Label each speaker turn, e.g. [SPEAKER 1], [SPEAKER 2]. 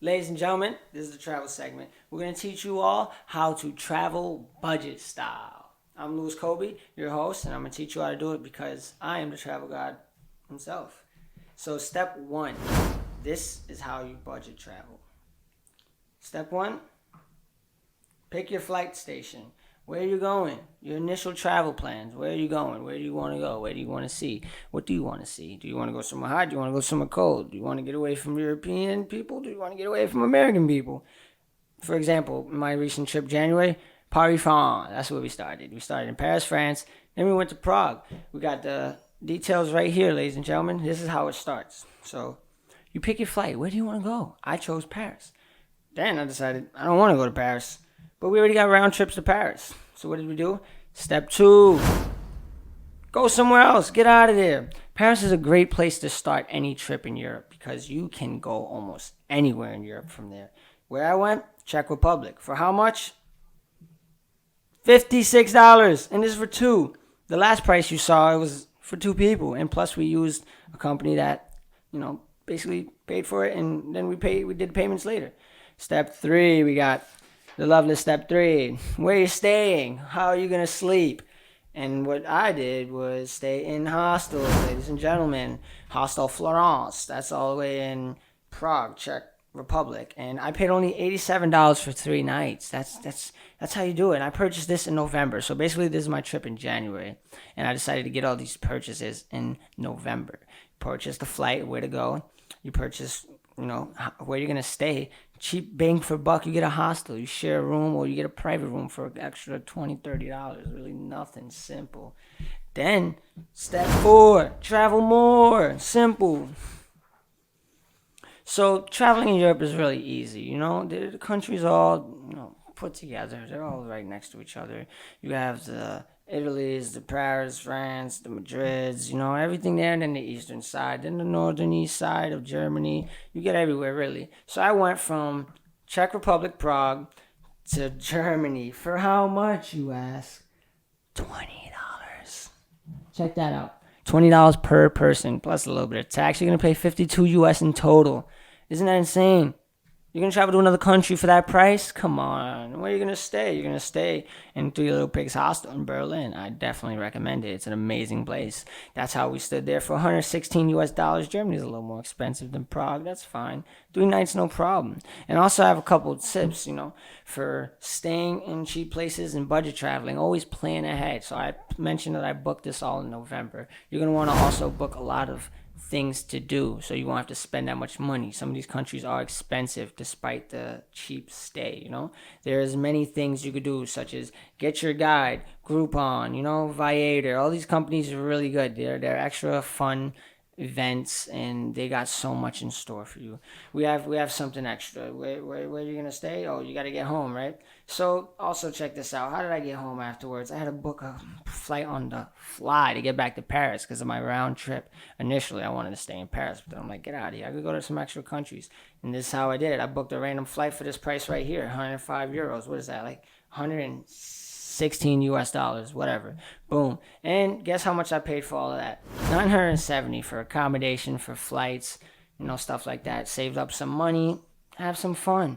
[SPEAKER 1] Ladies and gentlemen, this is the travel segment. We're going to teach you all how to travel budget style. I'm Louis Kobe, your host, and I'm going to teach you how to do it because I am the travel god himself. So step one, this is how you budget travel. Step one, pick your flight station. Where are you going? Your initial travel plans. Where are you going? Where do you want to go? Where do you want to see? What do you want to see? Do you want to go somewhere hot? Do you want to go somewhere cold? Do you want to get away from European people? Do you want to get away from American people? For example, my recent trip, January, Paris, France. That's where we started. We started in Paris, France. Then we went to Prague. We got the details right here, ladies and gentlemen. This is how it starts. So you pick your flight. Where do you want to go? I chose Paris. Then I decided I don't want to go to Paris. But we already got round trips to Paris. So what did we do? Step two, go somewhere else. Get out of there. Paris is a great place to start any trip in Europe because you can go almost anywhere in Europe from there. Where I went, Czech Republic. For how much? $56. And this is for two. The last price you saw, it was for two people. And plus we used a company that, basically paid for it. And then we did payments later. Step three, we got the lovely step three. Where you staying? How are you going to sleep? And what I did was stay in hostels, ladies and gentlemen. Hostel Florence. That's all the way in Prague, Czech Republic. And I paid only $87 for 3 nights. That's how you do it. And I purchased this in November. So basically this is my trip in January. And I decided to get all these purchases in November. Purchase the flight, where to go. You purchase, where you're going to stay. Cheap bang for buck. You get a hostel, you share a room, or you get a private room for an extra $20, $30. Really nothing, simple. Then step 4, travel more. Simple. So traveling in Europe is really easy. The countries all put together. They're all right next to each other. You have the Italy's, the Paris, France, the Madrids, everything there, and then the eastern side, then the northern east side of Germany. You get everywhere, really. So I went from Czech Republic, Prague, to Germany. For how much, you ask? $20. Check that out. $20 per person, plus a little bit of tax. You're going to pay $52 US in total. Isn't that insane? You're going to travel to another country for that price? Come on. Where are you going to stay? You're going to stay in Three Little Pigs Hostel in Berlin. I definitely recommend it. It's an amazing place. That's how we stood there for $116 US. Germany's a little more expensive than Prague. That's fine. 3 nights, no problem. And also I have a couple of tips, for staying in cheap places and budget traveling. Always plan ahead. So I mentioned that I booked this all in November. You're going to want to also book a lot of things to do so you won't have to spend that much money. Some of these countries are expensive despite the cheap stay. There's many things you could do, such as Get Your Guide, Groupon, Viator. All these companies are really good. They're extra fun events, and they got so much in store for you. We have something extra. Where are you gonna stay? Oh, you gotta get home, right? So also check this out. How did I get home afterwards? I had to book a flight on the fly to get back to Paris because of my round trip. Initially I wanted to stay in Paris, but then I'm like, get out of here. I could go to some extra countries. And this is how I did it. I booked a random flight for this price right here, 105 euros. What is that, like 116 US, whatever. Boom. And guess how much I paid for all of that? $970 for accommodation, for flights, stuff like that. Saved up some money. Have some fun.